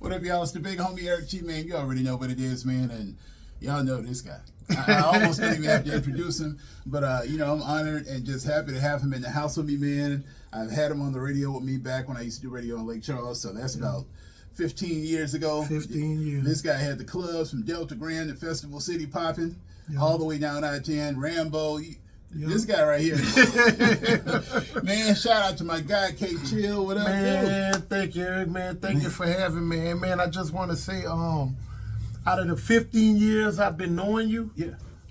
What up, y'all? It's the big homie Erik Tee, man. You already know what it is, man, and y'all know this guy. I almost don't even have to introduce him, but I'm honored and just happy to have him in the house with me, man. I've had him on the radio with me back when I used to do radio on Lake Charles, so that's about 15 years ago. 15 years. This guy had the clubs from Delta Grand to Festival City popping, all the way down I-10, Rambo. This guy right here. Man, shout out to my guy, K Chill. What up, man? Thank you, Eric, man. Thank you for having me. And man, I just want to say, out of the 15 years I've been knowing you,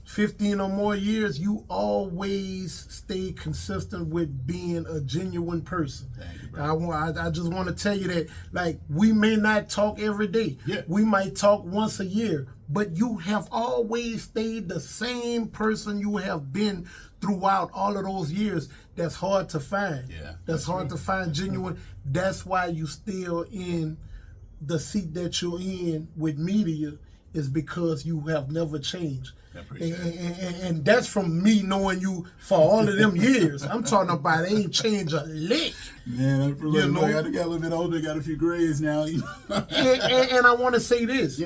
15 or more years, you always stay consistent with being a genuine person. Thank you, bro. I just want to tell you that, like, we may not talk every day. We might talk once a year, but you have always stayed the same person you have been throughout all of those years. That's hard to find. That's hard to find genuine. That's why you still in the seat that you're in with media, is because you have never changed. And that's from me knowing you for all of them years. I'm talking about it ain't changed a lick. Man, I got a little bit older, got a few grays now. and I want to say this.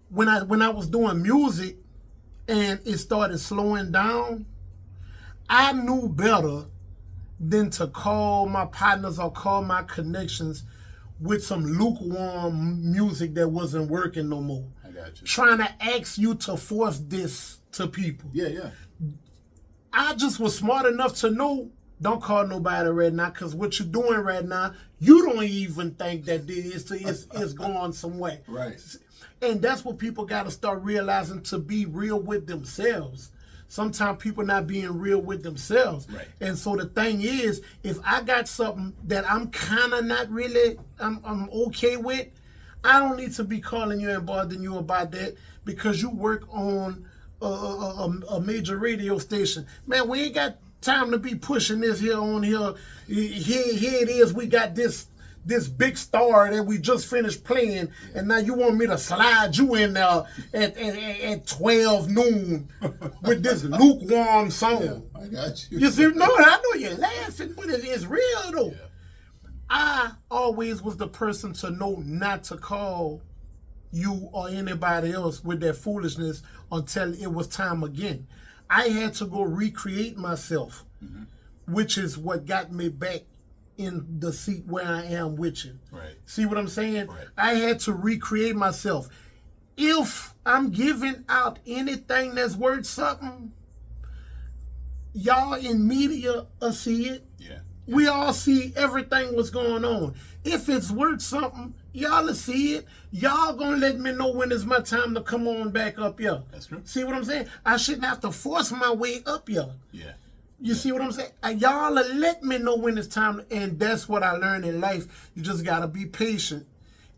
When I was doing music and it started slowing down, I knew better than to call my partners or call my connections with some lukewarm music that wasn't working no more. I got you. Trying to ask you to force this to people. I just was smart enough to know, don't call nobody right now, because what you're doing right now, you don't even think that it's going somewhere. Right. And that's what people got to start realizing, to be real with themselves. Sometimes people not being real with themselves. Right. And so the thing is, if I got something that I'm kind of not really, I'm okay with, I don't need to be calling you and bothering you about that, because you work on a major radio station. Man, we ain't got time to be pushing this here on here. Here it is. We got this big star that we just finished playing, and now you want me to slide you in there at 12 noon with this lukewarm song. I got you. You see, no, I know you're laughing, but it is real though. I always was the person to know not to call you or anybody else with that foolishness until it was time again. I had to go recreate myself, which is what got me back in the seat where I am with you. Right. See what I'm saying? Right. I had to recreate myself. If I'm giving out anything that's worth something, y'all in media will see it. We all see everything what's going on. If it's worth something, y'all will see it. Y'all gonna let me know when it's my time to come on back up here. That's true. See what I'm saying? I shouldn't have to force my way up here. You see what I'm saying? Y'all let me know when it's time, and that's what I learned in life. You just got to be patient.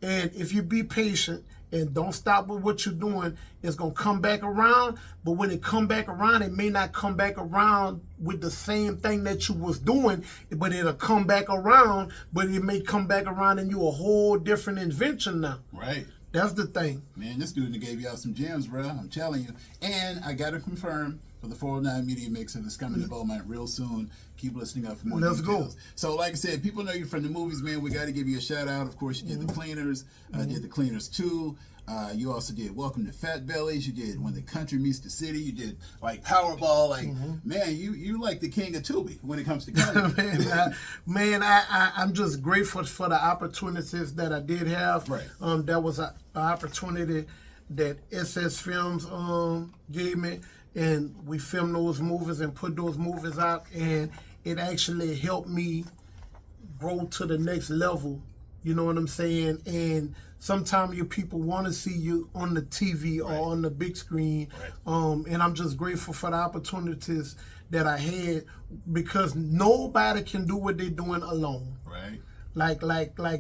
And if you be patient and don't stop with what you're doing, it's going to come back around. But when it come back around, it may not come back around with the same thing that you was doing, but it'll come back around, but it may come back around and you a whole different invention now. Right. That's the thing. Man, this dude gave y'all some gems, bro. I'm telling you. And I got to confirm, for the 409 Media Mixer that's coming to Beaumont real soon. Keep listening up for more details. Let's go. So, like I said, people know you from the movies, man. We got to give you a shout out. Of course, you did The Cleaners. Did The Cleaners 2. You also did Welcome to Fat Bellies. You did When the Country Meets the City. You did like Powerball. Like, man, you like the king of Tubi when it comes to comedy. I'm just grateful for the opportunities that I did have. Right. That was an opportunity that SS Films gave me, and we filmed those movies and put those movies out, and it actually helped me grow to the next level. You know what I'm saying? And sometimes your people want to see you on the TV or on the big screen. And I'm just grateful for the opportunities that I had, because nobody can do what they're doing alone. Like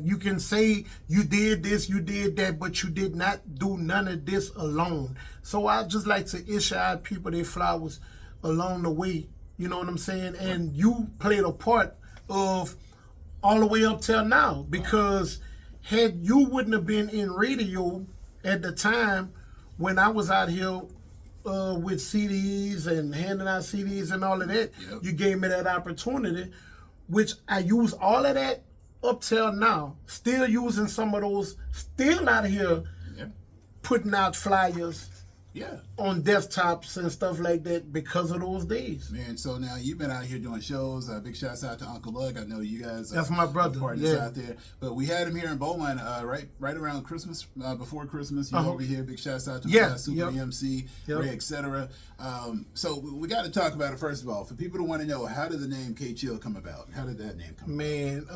you can say you did this, you did that, but you did not do none of this alone. So I just like to issue out people their flowers along the way. You know what I'm saying? And you played a part of all the way up till now, because had you wouldn't have been in radio at the time when I was out here with CDs and handing out CDs and all of that, you gave me that opportunity, which I use all of that up till now, still using some of those, still out here putting out flyers on desktops and stuff like that because of those days. Man, so now you've been out here doing shows. Big shouts out to Uncle Lug. I know you guys That's my brother. Partners out there. But we had him here in Bowline right around Christmas, before Christmas. You over here. Big shouts out to Super MC, Ray, etc. So we got to talk about it first of all. For people to want to know, how did the name K-Chill come about? How did that name come about? Man,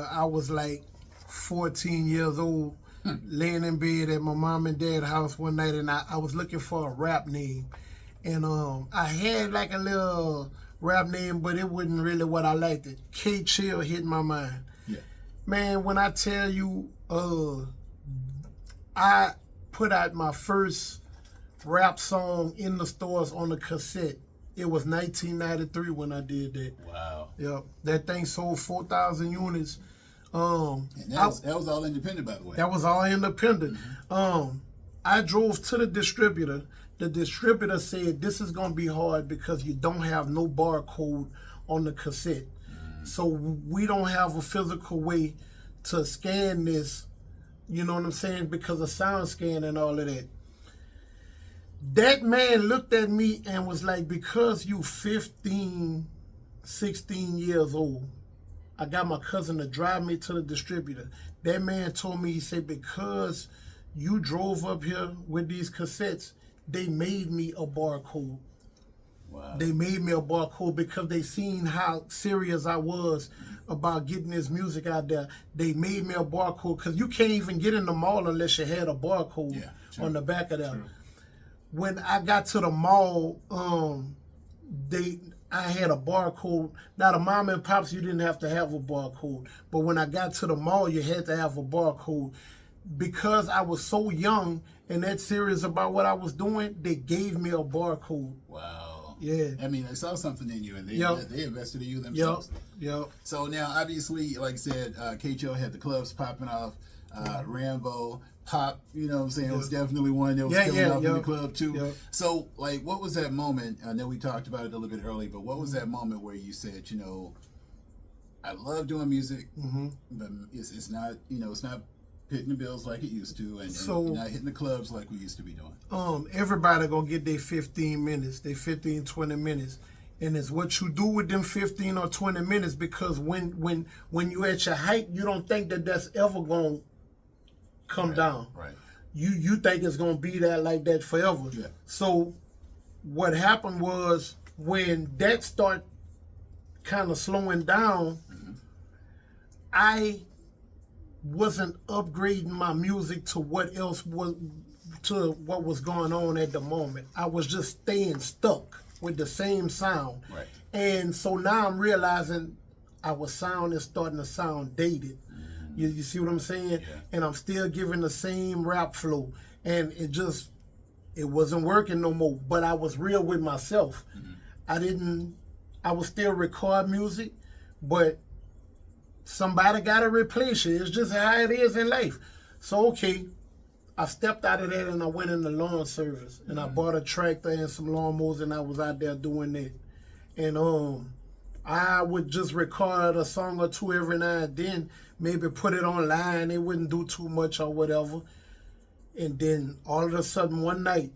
I was like 14 years old. Laying in bed at my mom and dad's house one night, and I was looking for a rap name, and I had like a little rap name, but it wasn't really what I liked. It K-Chill hit my mind. Man, when I tell you, I put out my first rap song in the stores on a cassette. It was 1993 when I did that. Wow. Yep, that thing sold 4,000 units. And that was all independent, by the way. That was all independent. I drove to the distributor. The distributor said, this is going to be hard because you don't have no barcode on the cassette. So we don't have a physical way to scan this, you know what I'm saying, because of sound scan and all of that. That man looked at me and was like, because you 15, 16 years old, I got my cousin to drive me to the distributor. That man told me, he said, because you drove up here with these cassettes, they made me a barcode. Wow. They made me a barcode because they seen how serious I was about getting this music out there. They made me a barcode because you can't even get in the mall unless you had a barcode on the back of that. True. When I got to the mall, I had a barcode. Now, the mom and pops, you didn't have to have a barcode. But when I got to the mall, you had to have a barcode. Because I was so young and that serious about what I was doing, they gave me a barcode. Wow. Yeah. I mean, they saw something in you, and they invested in you themselves. Yep. So now, obviously, like I said, K-Chill had the clubs popping off. Rambo, Pop, you know what I'm saying? It was definitely one that was killing off in the club too. So, like, what was that moment? I know we talked about it a little bit early, but what was that moment where you said, you know, I love doing music, but it's not, you know, it's not hitting the bills like it used to, and not hitting the clubs like we used to be doing. Everybody gonna get their 15 minutes, their 15, 20 minutes. And it's what you do with them 15 or 20 minutes, because when you at your height, you don't think that that's ever gonna come down. Right. You think it's gonna be that like that forever. Yeah. So what happened was, when that start kind of slowing down, I wasn't upgrading my music to what else was, to what was going on at the moment. I was just staying stuck with the same sound. Right. And so now I'm realizing our sound is starting to sound dated. You see what I'm saying? Yeah. And I'm still giving the same rap flow. And it wasn't working no more. But I was real with myself. I was still record music, but somebody got to replace it. It's just how it is in life. So, okay, I stepped out of that and I went in the lawn service. And I bought a tractor and some lawnmowers, and I was out there doing that. And I would just record a song or two every now and then, maybe put it online. It wouldn't do too much or whatever. And then all of a sudden one night,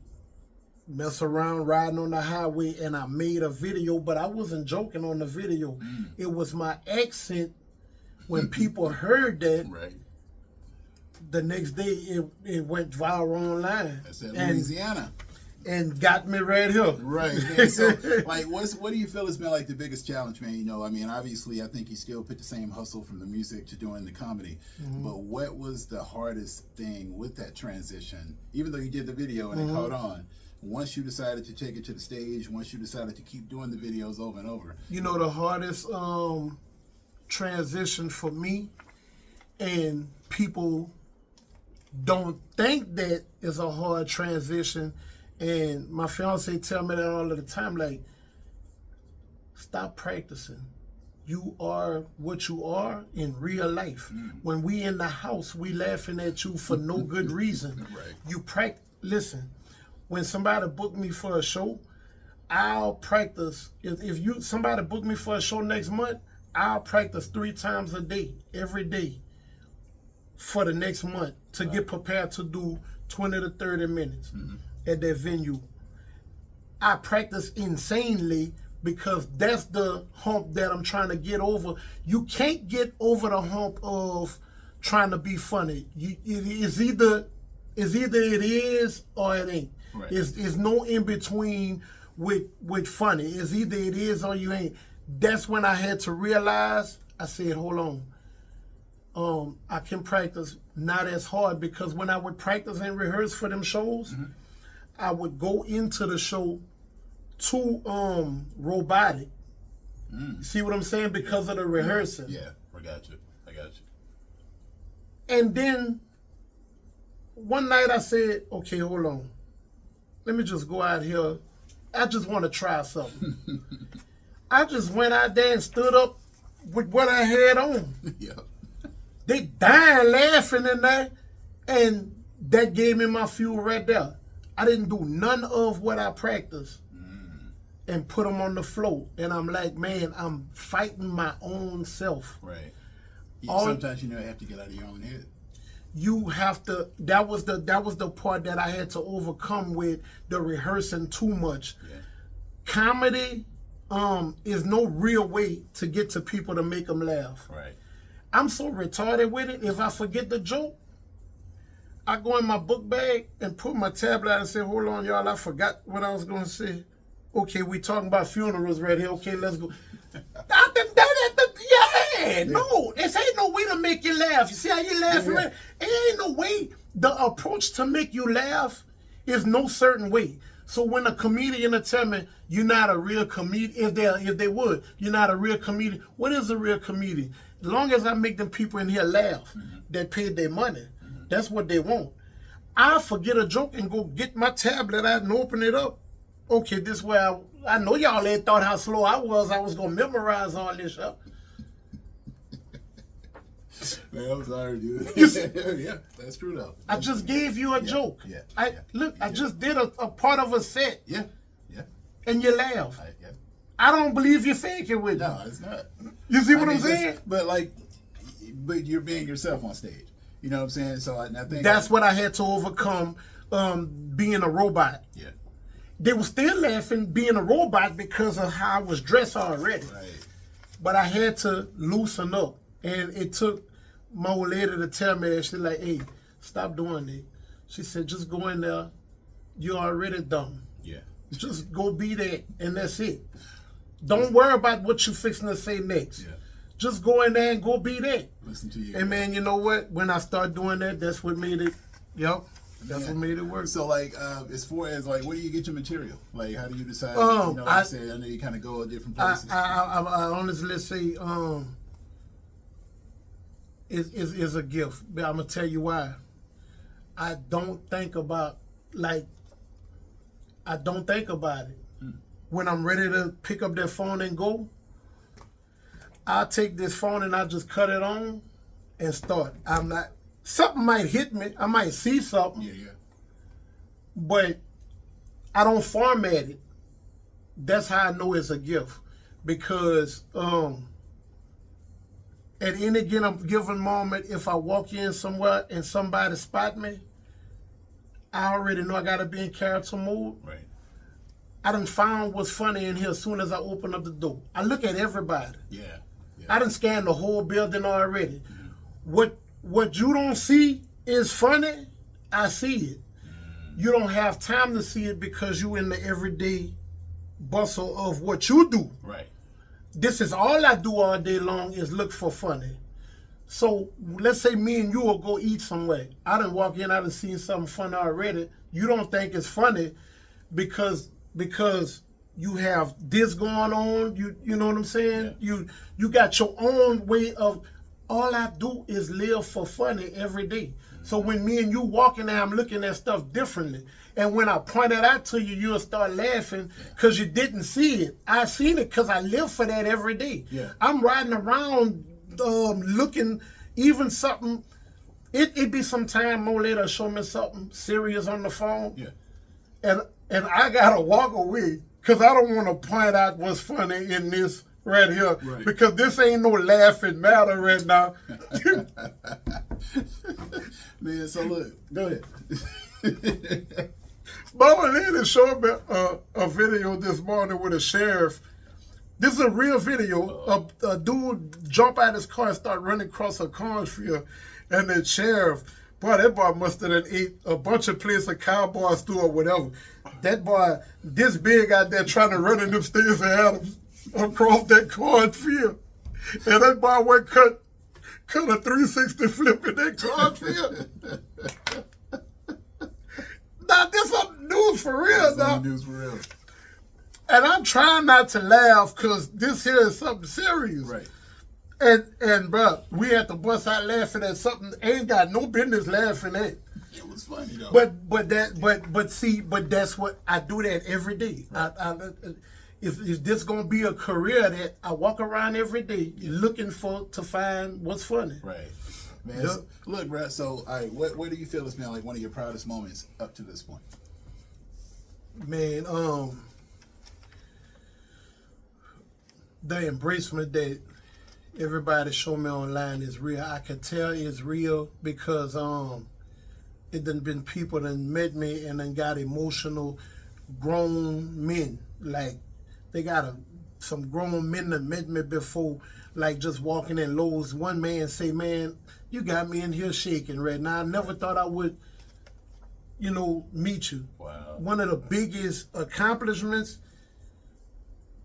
mess around riding on the highway, and I made a video, but I wasn't joking on the video. It was my accent. When people heard that, the next day it went viral online. That's at Louisiana. And got me right here. Right. Man. So, like, what do you feel has been like the biggest challenge, man? You know, I mean, obviously, I think you still put the same hustle from the music to doing the comedy. But what was the hardest thing with that transition? Even though you did the video and it caught on, once you decided to take it to the stage, once you decided to keep doing the videos over and over. You know, the hardest transition for me, and people don't think that is a hard transition. And my fiance tell me that all of the time, like, stop practicing. You are what you are in real life. When we in the house, we laughing at you for no good reason. You listen, when somebody book me for a show, I'll practice. If somebody book me for a show next month, I'll practice 3 times a day, every day, for the next month to get prepared to do 20 to 30 minutes at that venue. I practice insanely because that's the hump that I'm trying to get over. You can't get over the hump of trying to be funny. It's either it is or it ain't. Right. It's no in between with funny. It's either it is or you ain't. That's when I had to realize, I said, hold on. I can practice not as hard, because when I would practice and rehearse for them shows, I would go into the show too robotic. See what I'm saying? Because of the rehearsing. Yeah, I got you. And then one night I said, okay, hold on. Let me just go out here. I just want to try something. I just went out there and stood up with what I had on. Yeah. They dying laughing in there, and that gave me my fuel right there. I didn't do none of what I practiced and put them on the floor. And I'm like, man, I'm fighting my own self. Right. Sometimes you have to get out of your own head. You have to. That was the part that I had to overcome with the rehearsing too much. Yeah. Comedy is no real way to get to people to make them laugh. Right. I'm so retarded with it. If I forget the joke, I go in my book bag and put my tablet out and say, hold on, y'all, I forgot what I was going to say. Okay, we talking about funerals right here. Okay, let's go. No, this ain't no way to make you laugh. You see how you laughing? Right? It ain't no way. The approach to make you laugh is no certain way. So when a comedian will tell me you're not a real comedian, if they would, you're not a real comedian. What is a real comedian? As long as I make them people in here laugh that paid their money, that's what they want. I'll forget a joke and go get my tablet out and open it up. Okay, this way I know y'all ain't thought how slow I was going to memorize all this stuff. Man, I'm sorry, dude. Yeah, that's true though. I just gave you a joke. Yeah. I just did a part of a set. Yeah. And you laugh. I don't believe you're faking with me. No, it's not. You see what I'm saying? But you're being yourself on stage. You know what I'm saying? So I think that's what I had to overcome, being a robot. Yeah. They were still laughing being a robot because of how I was dressed already. Right. But I had to loosen up. And it took my old lady to tell me that. She's like, hey, stop doing that. She said, just go in there. You're already dumb. Yeah. Just go be that, and that's it. Don't worry about what you're fixing to say next. Yeah. Just go in there and go be that. Listen to you. And man, you know what? When I start doing that, that's what made it. Yep. That's what made it work. So, as far as where do you get your material? How do you decide? I said, I know you kind of go to different places. I honestly say, is a gift. But I'm gonna tell you why. I don't think about it. When I'm ready to pick up that phone and go, I'll take this phone and I just cut it on and start. Something might hit me. I might see something. Yeah. But I don't format it. That's how I know it's a gift. Because at any given moment, if I walk in somewhere and somebody spot me, I already know I got to be in character mode. Right. I done found what's funny in here as soon as I open up the door. I look at everybody. Yeah. I done scanned the whole building already. What you don't see is funny, I see it. You don't have time to see it because you in the everyday bustle of what you do. Right. This is all I do all day long is look for funny. So let's say me and you will go eat somewhere. I done walk in, I done seen something funny already. You don't think it's funny because you have this going on. You know what I'm saying? Yeah. You got your own way of. All I do is live for funny every day. So when me and you walking there, I'm looking at stuff differently. And when I point it out to you, you'll start laughing because you didn't see it. I seen it because I live for that every day. Yeah. I'm riding around looking, even something. It be some time more later show me something serious on the phone. Yeah. And I gotta walk away because I don't want to point out what's funny in this right here, Right. because this ain't no laughing matter right now. Man, so look, go ahead. Mama Lady showed me a video this morning with a sheriff. This is a real video. A dude jump out his car and start running across a cornfield, and the sheriff, boy, that boy must have ate a bunch of places a cowboys do or whatever. That boy, this big out there trying to run in them stairs and Adams across that cornfield, and that boy went cut a 360 flip in that cornfield. Now this is news for real, now. News for real. And I'm trying not to laugh because this here is something serious. Right. And bro, we had to bust out laughing at something ain't got no business laughing at. It was funny though. But that's what I do that every day. Right. If this gonna be a career that I walk around every day looking to find what's funny. Right. Man, Yep. look, bro. So, all right, what do you feel has been like one of your proudest moments up to this point? Man, the embracement that everybody show me online is real. I can tell it's real because it done been people that met me and then got emotional grown men. Like they got some grown men that met me before, like just walking in Lowe's. One man say, "Man, you got me in here shaking right now. I never thought I would, meet you." Wow. One of the biggest accomplishments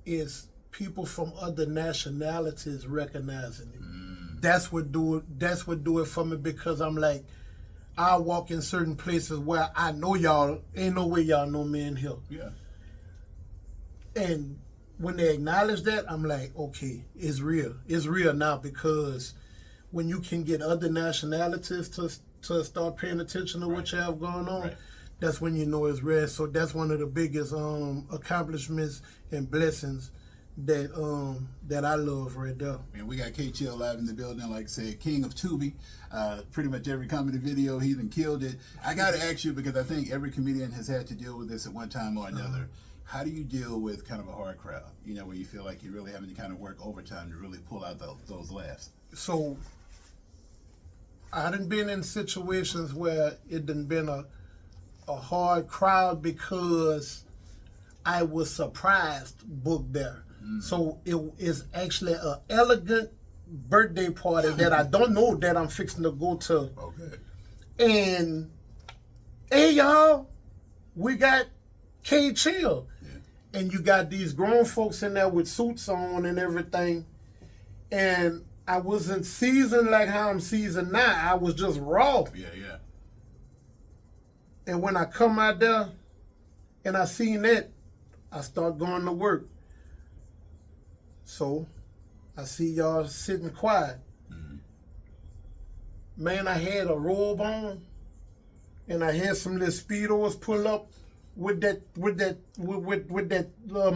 is people from other nationalities recognizing it. That's what do it for me, because I'm like, I walk in certain places where I know y'all ain't no way y'all know me in here. Yeah. And when they acknowledge that, I'm like, okay, it's real. It's real now, because when you can get other nationalities to start paying attention to what you have going on, Right. that's when you know it's real. So that's one of the biggest accomplishments and blessings that I love right there. Man, we got K Chill live in the building, like I said, King of Tubi. Pretty much every comedy video, he even killed it. I got to ask you, because I think every comedian has had to deal with this at one time or another. How do you deal with kind of a hard crowd, where you feel like you're really having to kind of work overtime to really pull out those laughs? So I done been in situations where it done been a hard crowd because I was surprised booked there. So it is actually an elegant birthday party that I don't know that I'm fixing to go to. Okay. And hey y'all, we got K Chill. Yeah. And you got these grown folks in there with suits on and everything. And I wasn't seasoned like how I'm seasoned now. I was just raw. Yeah, yeah. And when I come out there and I seen that, I start going to work. So I see y'all sitting quiet. Man, I had a robe on, and I had some little Speedos pull up with that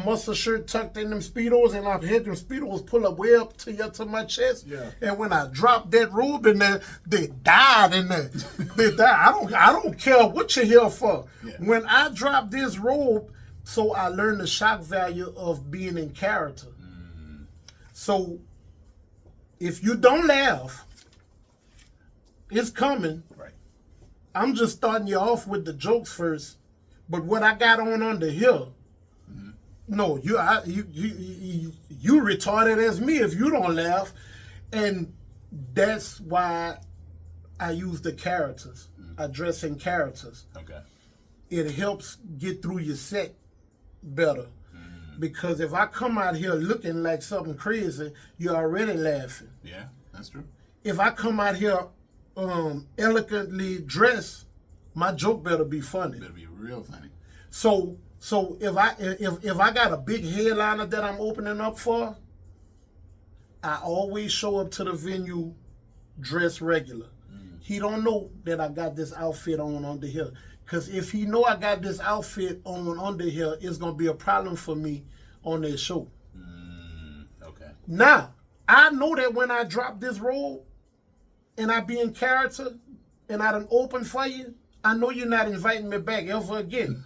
muscle shirt tucked in them Speedos, and I had them Speedos pull up way up to my chest. Yeah. And when I dropped that robe in there, they died in there. They died. I don't care what you're here for. Yeah. When I dropped this robe, so I learned the shock value of being in character. So if you don't laugh, it's coming. Right. I'm just starting you off with the jokes first. But what I got on under here, no, you retarded as me if you don't laugh. And that's why I use the characters. I dress in characters. Okay. It helps get through your set better. Because if I come out here looking like something crazy, you're already laughing. Yeah, that's true. If I come out here elegantly dressed, my joke better be funny. Better be real funny. So if I got a big headliner that I'm opening up for, I always show up to the venue dressed regular. He don't know that I got this outfit on under here. Because if he know I got this outfit on under here, it's going to be a problem for me on that show. Okay. Now, I know that when I drop this robe and I be in character and I done open for you, I know you're not inviting me back ever again.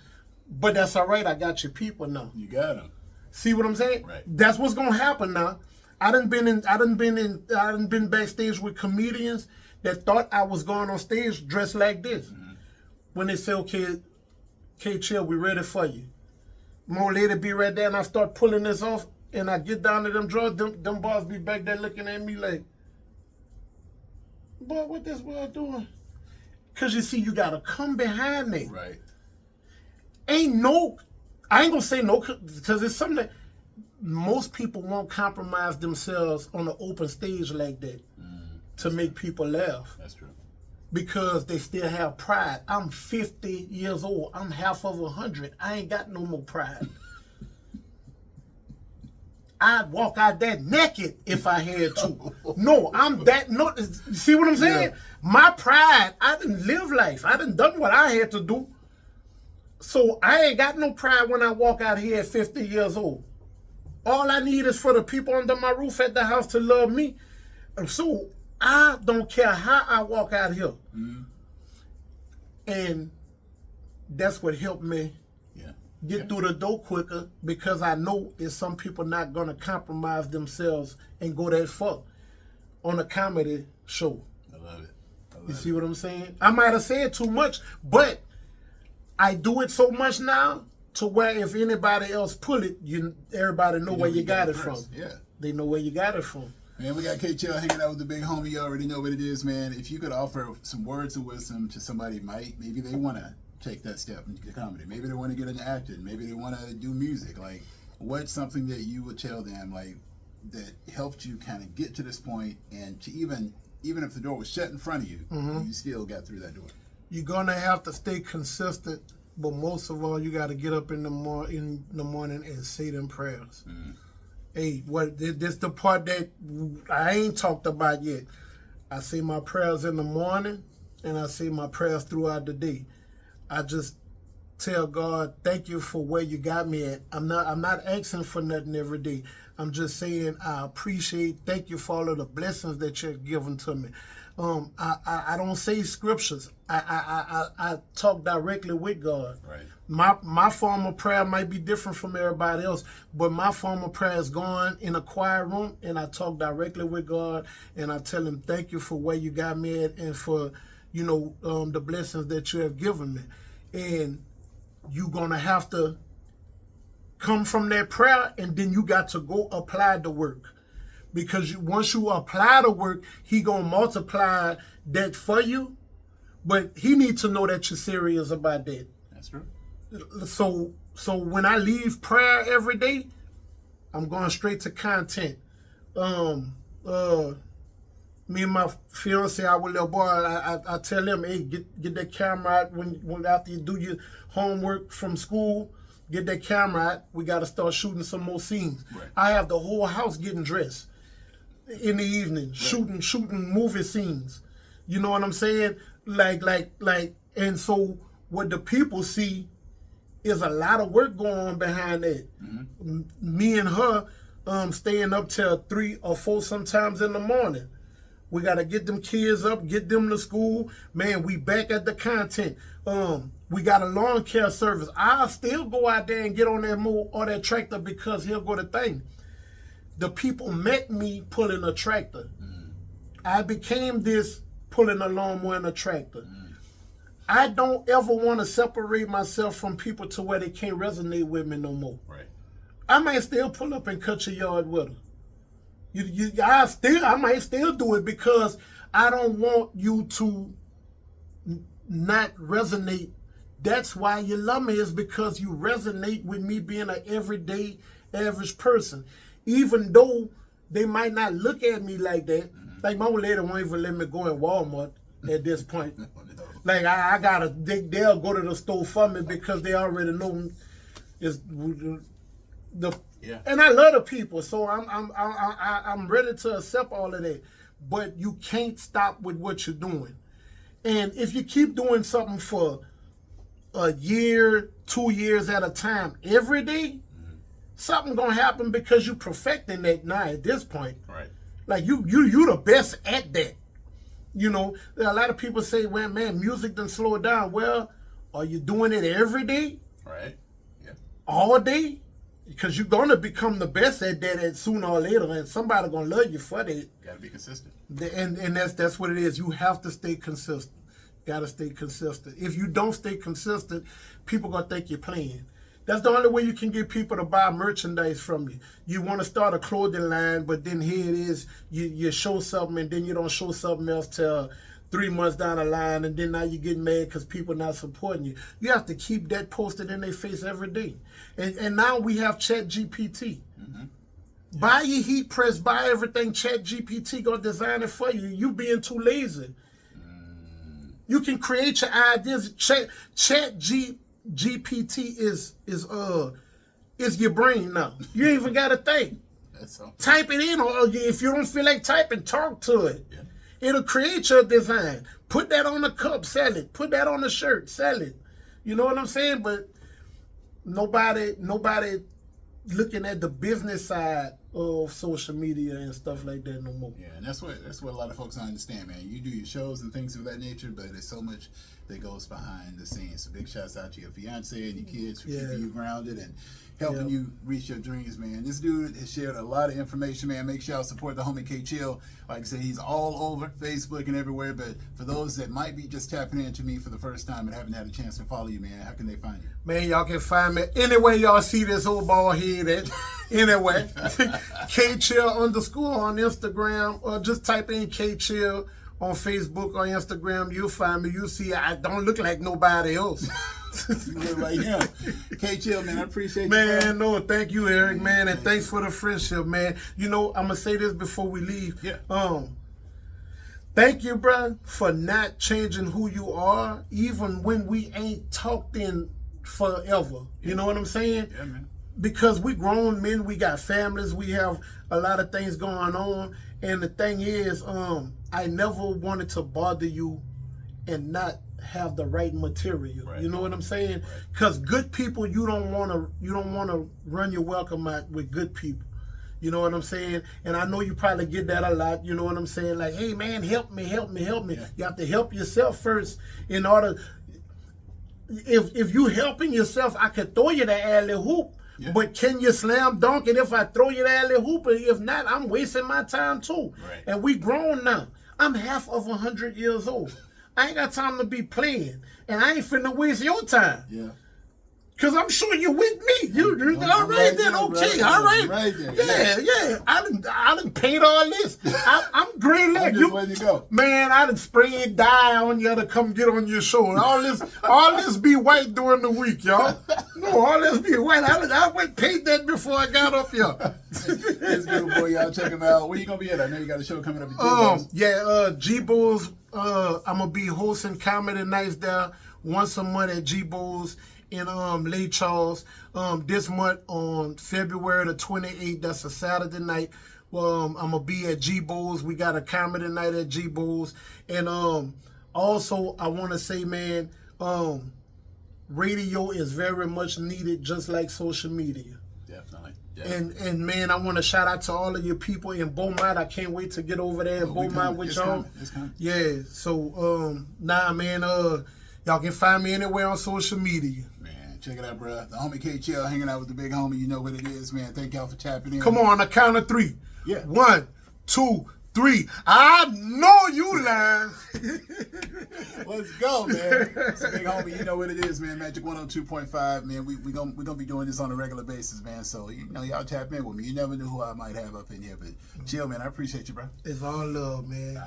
But that's all right. I got your people now. You got him. See what I'm saying? Right. That's what's gonna happen now. I done been backstage with comedians that thought I was going on stage dressed like this. Mm-hmm. When they say, okay, K-Chill, we ready for you. More lady be right there, and I start pulling this off, and I get down to them drawers, them bars be back there looking at me like, boy, what this boy doing? Because you see, you got to come behind me. Right. I ain't gonna say no, because it's something that most people won't compromise themselves on an open stage like that to make people laugh. That's true. Because they still have pride. I'm 50 years old. I'm half of 100. I ain't got no more pride. I'd walk out there naked if I had to. No, I'm that. No, see what I'm saying? Yeah. My pride, I didn't live life. I done what I had to do. So I ain't got no pride when I walk out here at 50 years old. All I need is for the people under my roof at the house to love me. So I don't care how I walk out here. Mm-hmm. And that's what helped me get through the door quicker, because I know there's some people not going to compromise themselves and go that far on a comedy show. I love it. You see what I'm saying? I might have said too much, but I do it so much now to where if anybody else pull it, everybody know where you got it from. Yeah. They know where you got it from. Man, we got K-Chill hanging out with the big homie. You already know what it is, man. If you could offer some words of wisdom to somebody, maybe they want to take that step into comedy. Maybe they want to get into acting. Maybe they want to do music. Like, what's something that you would tell them, like, that helped you kind of get to this point, and to even if the door was shut in front of you, you still got through that door? You're going to have to stay consistent, but most of all, you got to get up in the morning and say them prayers. Mm-hmm. Hey, this the part that I ain't talked about yet. I say my prayers in the morning, and I say my prayers throughout the day. I just tell God, thank you for where you got me at. I'm not asking for nothing every day. I'm just saying I appreciate, thank you for all of the blessings that you're giving to me. I don't say scriptures. I talk directly with God. Right. My form of prayer might be different from everybody else, but my form of prayer is going in a quiet room, and I talk directly with God, and I tell him, thank you for where you got me at, and for the blessings that you have given me. And you're going to have to come from that prayer, and then you got to go apply the work. Because once you apply the work, he going to multiply that for you. But he needs to know that you're serious about that. That's true. So when I leave prayer every day, I'm going straight to content. Me and my fiance, our little boy, I tell him, hey, get that camera out when after you do your homework from school, get that camera out. We got to start shooting some more scenes. Right. I have the whole house getting dressed in the evening, right. shooting movie scenes. You know what I'm saying? Like, and so what the people see is a lot of work going on behind that. Mm-hmm. Me and her staying up till 3 or 4 sometimes in the morning. We got to get them kids up, get them to school. Man, we back at the content. We got a lawn care service. I'll still go out there and get on that mower or that tractor because he'll go to thing. The people met me pulling a tractor. Mm. I became this pulling a lawnmower and a tractor. Mm. I don't ever want to separate myself from people to where they can't resonate with me no more. Right. I might still pull up and cut your yard with them. I might still do it because I don't want you to not resonate. That's why you love me, is because you resonate with me being an everyday, average person. Even though they might not look at me like that. Mm-hmm. Like my old lady won't even let me go in Walmart at this point. No. Like I gotta, they'll go to the store for me because they already know it's the. Yeah. And I love the people, so I'm ready to accept all of that. But you can't stop with what you're doing. And if you keep doing something for a year, 2 years at a time, every day, something gonna happen because you perfecting that now at this point. Right. Like you the best at that. You know, a lot of people say, well, man, music done slow down. Well, are you doing it every day? Right. Yeah. All day? because you're gonna become the best at that at sooner or later, and somebody gonna love you for that. Gotta be consistent. And that's what it is. You have to stay consistent. Gotta stay consistent. If you don't stay consistent, people gonna think you're playing. That's the only way you can get people to buy merchandise from you. You want to start a clothing line, but then here it is, you show something and then you don't show something else till 3 months down the line, and then now you get mad because people not supporting you. You have to keep that posted in their face every day. And now we have Chat GPT. Mm-hmm. Buy your heat press, buy everything. Chat GPT gonna design it for you. You being too lazy. You can create your ideas. Chat GPT is your brain now. You ain't even gotta think. Type it in, or if you don't feel like typing, talk to it. Yeah. It'll create your design. Put that on the cup, sell it. Put that on the shirt, sell it. You know what I'm saying? But nobody looking at the business side of social media and stuff like that no more. Yeah, and that's what a lot of folks don't understand, man. You do your shows and things of that nature, but there's so much that goes behind the scenes. So big shouts out to your fiance and your kids for keeping you grounded and helping you reach your dreams, man. This dude has shared a lot of information, man. Make sure y'all support the homie K Chill. Like I said, he's all over Facebook and everywhere. But for those that might be just tapping into me for the first time and haven't had a chance to follow you, man, how can they find you? Man, y'all can find me anywhere y'all see this old bald head at. Anyway, K Chill _ on Instagram, or just type in K Chill on Facebook or Instagram. You'll find me. You'll see I don't look like nobody else. Like him. K Chill, man, I appreciate you. Man, no, thank you, Eric, man, and thanks for the friendship, man. You know, I'm gonna say this before we leave. Yeah. Thank you, bro, for not changing who you are, even when we ain't talked in forever. Yeah. You know what I'm saying? Yeah, man. Because we grown men, we got families, we have a lot of things going on, and the thing is, I never wanted to bother you and not have the right material. Right. You know what I'm saying? Because good people, you don't want to run your welcome out with good people. You know what I'm saying? And I know you probably get that a lot. You know what I'm saying? Like, hey man, help me. Yeah. You have to help yourself first in order. If you helping yourself, I could throw you the alley hoop. Yeah. But can you slam dunk it if I throw you the alley hoop? If not, I'm wasting my time too. Right. And we grown now. I'm half of 100 years old. I ain't got time to be playing, and I ain't finna waste your time. Yeah. Cause I'm sure you're with me. You all right then? Okay, all right. Right there. Yeah. I done paid all this. I'm green leg. I'm just letting you go. Man, I done sprayed dye on you to come get on your show. And all this be white during the week, y'all. No, all this be white. I went paid that before I got up here. This good boy, y'all check him out. Where you gonna be at? I know you got a show coming up at G-Bulls. I'm gonna be hosting comedy nights there once a month at G-Bulls in Lake Charles. This month on February the 28th, that's a Saturday night. I'm gonna be at G-Bulls. We got a comedy night at G-Bulls. And also I wanna say, man, radio is very much needed, just like social media. Definitely. And man, I want to shout out to all of your people in Beaumont. I can't wait to get over there in Beaumont with y'all. It's coming. Yeah. So man, y'all can find me anywhere on social media. Man, check it out, bro. The homie K Chill hanging out with the big homie. You know what it is, man. Thank y'all for tapping in. Come on the count of 3. Yeah. 1, 2, 3. I know you lying. Let's go, man. It's a big homie. You know what it is, man. Magic 102.5, man. We gonna be doing this on a regular basis, man. So you know, y'all tap in with me. You never knew who I might have up in here, but chill, man. I appreciate you, bro. It's all love, man.